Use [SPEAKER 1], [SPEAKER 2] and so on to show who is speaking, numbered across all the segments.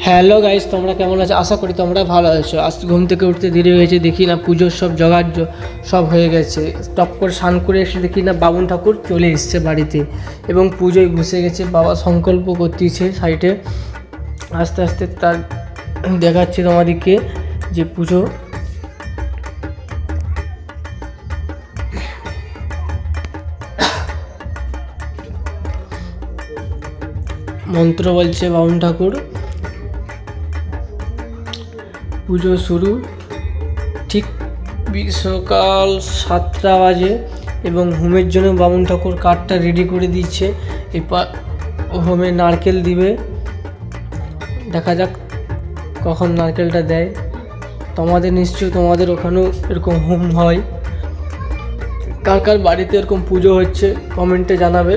[SPEAKER 1] Hello guys, তোমরা কেমন আছো? আশা করি তোমরা ভালো আছো। আজ ঘুম থেকে উঠতে দেরি হয়েছে, দেখি না পুজোর সব জোগাড় সব হয়ে গেছে। টপ করে স্নান করে এসে দেখি না বামুন ঠাকুর চলে এসছে বাড়িতে এবং পুজোয় বসে গেছে। বাবা সংকল্প করতেছে সাইডে, আস্তে আস্তে তার দেখাচ্ছে তোমাদেরকে যে পুজো মন্ত্র বলছে বামুন ঠাকুর। পুজো শুরু ঠিক সকাল 7টা বাজে এবং হোমের জন্য বামুন ঠাকুর কাঠটা রেডি করে দিচ্ছে। এবার হোমে নারকেল দিবে, দেখা যাক কখন নারকেলটা দেয়। তোমাদের নিশ্চয়ই তোমাদের ওখানেও এরকম হোম হয়, কার কার বাড়িতে এরকম পুজো হচ্ছে কমেন্টে জানাবে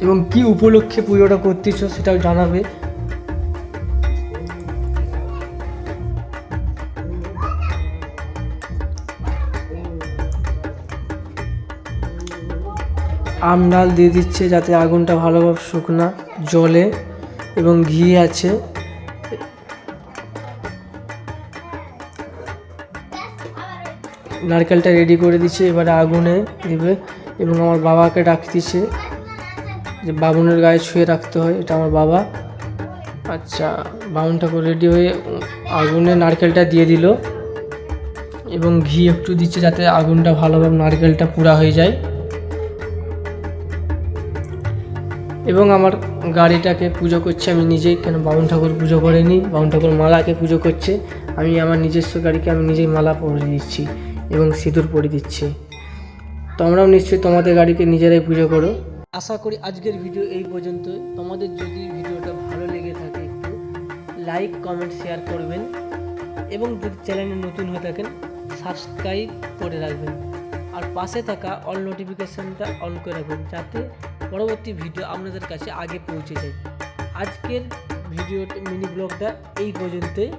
[SPEAKER 1] এবং কি উপলক্ষে পুজোটা করতেছ সেটাও জানাবে। আমডাল দিয়ে দিচ্ছে যাতে আগুনটা ভালোভাবে শুকনা জলে এবং ঘি আছে। নারকেলটা রেডি করে দিচ্ছে, এবারে আগুনে দিবে এবং আমার বাবাকে ডাকতেছে যে বামুনের গায়ে ছুঁয়ে রাখতে হয়, এটা আমার বাবা। আচ্ছা, বামুন ঠাকুর রেডি হয়ে আগুনে নারকেলটা দিয়ে দিল এবং ঘি একটু দিচ্ছে যাতে আগুনটা ভালোভাবে নারকেলটা পুরা হয়ে যায়। এবং আমার গাড়িটাকে পুজো করছে আমি নিজেই, কেন বামুন ঠাকুর পুজো করেনি, বামুন ঠাকুর মালাকে পুজো করছে। আমি আমার নিজস্ব গাড়িকে আমি নিজেই মালা পরিয়ে দিচ্ছি এবং সিঁদুর পরিয়ে দিচ্ছি। তোমরাও নিশ্চয়ই তোমাদের গাড়িকে নিজেরাই পুজো করো। আশা করি আজকের ভিডিও এই পর্যন্ত। তোমাদের যদি ভিডিওটা ভালো লেগে থাকে একটু লাইক কমেন্ট শেয়ার করবেন এবং যদি চ্যানেলে নতুন হয়ে থাকেন সাবস্ক্রাইব করে রাখবেন আর পাশে থাকা অল নোটিফিকেশানটা অন করে রাখবেন যাতে পরবর্তী ভিডিও আপনাদের কাছে আগে পৌঁছে যায়। আজকের ভিডিওটি মিনি ব্লগটা এই পর্যন্তই,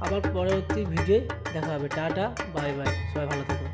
[SPEAKER 1] আবার পরবর্তী ভিডিও দেখা হবে। টাটা, বাই বাই, সবাই ভালো থাকুন।